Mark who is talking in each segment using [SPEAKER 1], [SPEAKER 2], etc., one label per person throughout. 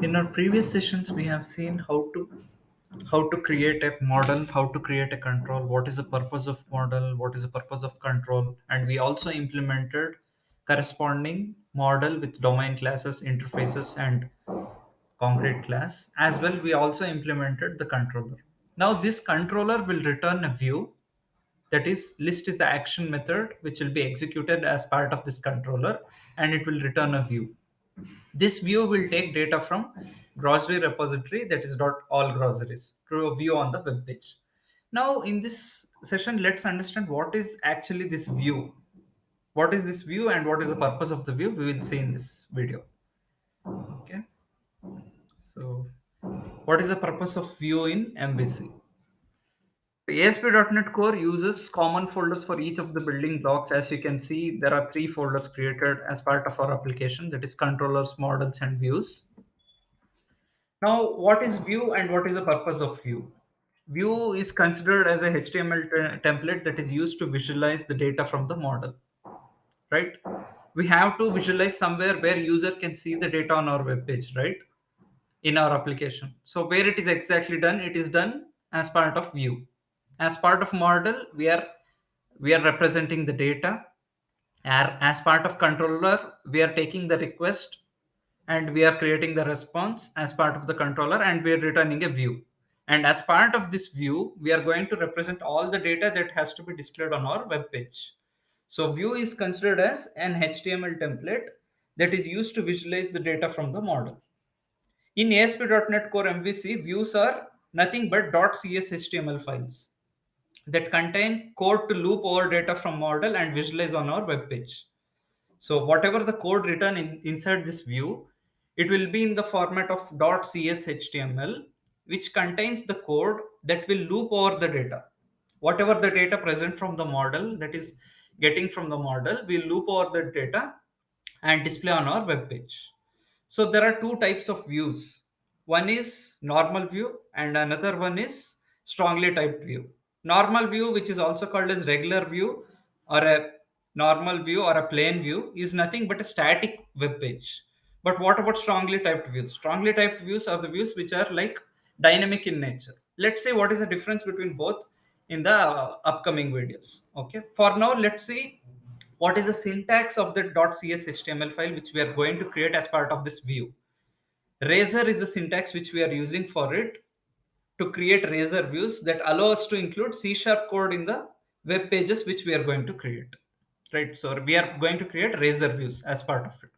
[SPEAKER 1] In our previous sessions, we have seen how to create a model, how to create a control, what is the purpose of model, what is the purpose of control, and we also implemented corresponding model with domain classes, interfaces, and concrete class. As well, we also implemented the controller. Now, this controller will return a view, that is, list is the action method which will be executed as part of this controller, and it will return a view. This view will take data from grocery repository, that is dot all groceries, to a view on the web page. Now, in this session, let's understand what is actually this view. What is this view and what is the purpose of the view? We will see in this video. Okay. So, what is the purpose of view in MVC? ASP.NET Core uses common folders for each of the building blocks. As you can see, there are three folders created as part of our application, that is controllers, models, and views. Now, what is view and what is the purpose of view? View is considered as a HTML template that is used to visualize the data from the model, right? We have to visualize somewhere where user can see the data on our web page, right? In our application. So where it is exactly done, it is done as part of view. As part of model, we are representing the data. As part of controller, we are taking the request and we are creating the response as part of the controller, and we are returning a view. And as part of this view, we are going to represent all the data that has to be displayed on our web page. So view is considered as an HTML template that is used to visualize the data from the model. In ASP.NET Core MVC, views are nothing but .cs files that contain code to loop over data from model and visualize on our web page. So whatever the code written inside this view, it will be in the format of .cs which contains the code that will loop over the data. Whatever the data present from the model, that is getting from the model, will loop over the data and display on our web page. So there are two types of views. One is normal view and another one is strongly typed view. Normal view, which is also called as regular view or a normal view or a plain view, is nothing but a static web page. But what about strongly typed views? Strongly typed views are the views which are like dynamic in nature. Let's see what is the difference between both in the upcoming videos. Okay. For now, let's see what is the syntax of the .cs file which we are going to create as part of this view. Razor is the syntax which we are using for it to create razor views that allow us to include C# code in the web pages which we are going to create. Right. So we are going to create razor views as part of it.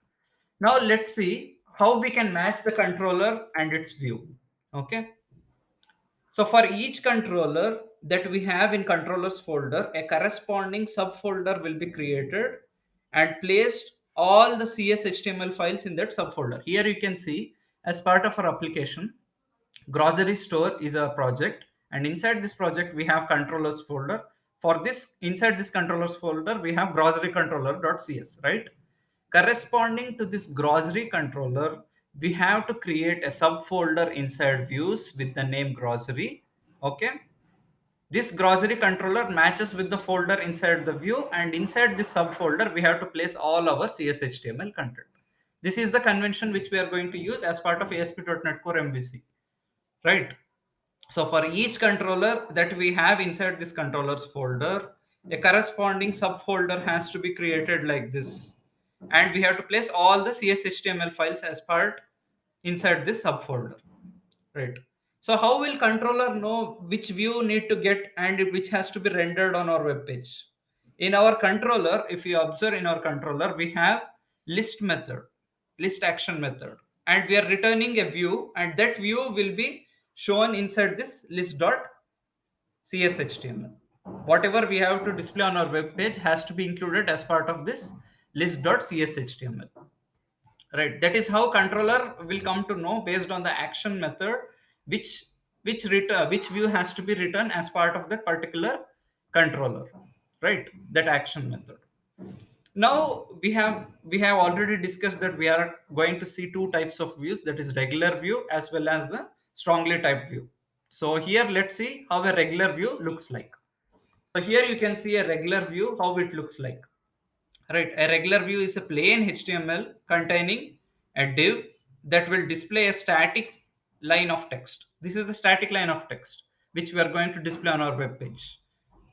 [SPEAKER 1] Now let's see how we can match the controller and its view. Okay. So for each controller that we have in controllers folder, a corresponding subfolder will be created and placed all the CS files in that subfolder. Here you can see, as part of our application, grocery store is a project, and inside this project we have controllers folder. For this, inside this controllers folder, we have grocery controller.cs, right? Corresponding to this grocery controller, we have to create a subfolder inside views with the name grocery. Okay. This grocery controller matches with the folder inside the view, and inside this subfolder we have to place all our CSHTML content. This is the convention which we are going to use as part of ASP.NET Core MVC, right? So for each controller that we have inside this controllers folder, a corresponding subfolder has to be created like this. And we have to place all the CSHTML files as part inside this subfolder. Right. So how will controller know which view need to get and which has to be rendered on our web page? In our controller, if you observe in our controller, we have list method, list action method, and we are returning a view, and that view will be shown inside this list.cshtml. Whatever we have to display on our web page has to be included as part of this list.cshtml. Right, that is how controller will come to know based on the action method which which view has to be written as part of that particular controller, right? That action method. Now we have already discussed that we are going to see two types of views, that is regular view as well as the strongly typed view. So here let's see how a regular view looks like. So here you can see a regular view, how it looks like. Right, a regular view is a plain HTML containing a div. that will display a static line of text. This is the static line of text which we are going to display on our web page,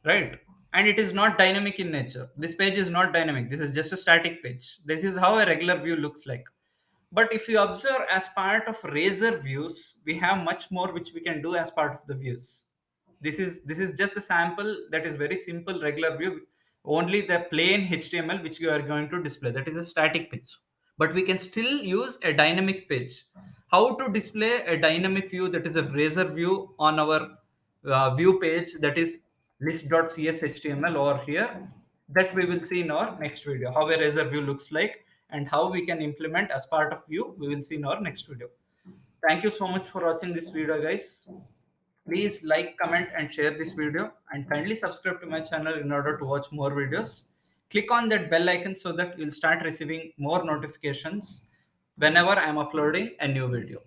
[SPEAKER 1] right? And it is not dynamic in nature. This page is not dynamic. This is just a static page. This is how a regular view looks like. But if you observe, as part of razor views, we have much more which we can do as part of the views. This is just a sample that is very simple regular view, only the plain html which you are going to display, that is a static page. But we can still use a dynamic page. How to display a dynamic view, that is a razor view, on our view page, that is list.cshtml over here, that we will see in our next video, how a razor view looks like and how we can implement as part of view, we will see in our next video. Thank you so much for watching this video, guys. Please like, comment, and share this video, and kindly subscribe to my channel in order to watch more videos. Click on that bell icon so that you'll start receiving more notifications whenever I'm uploading a new video.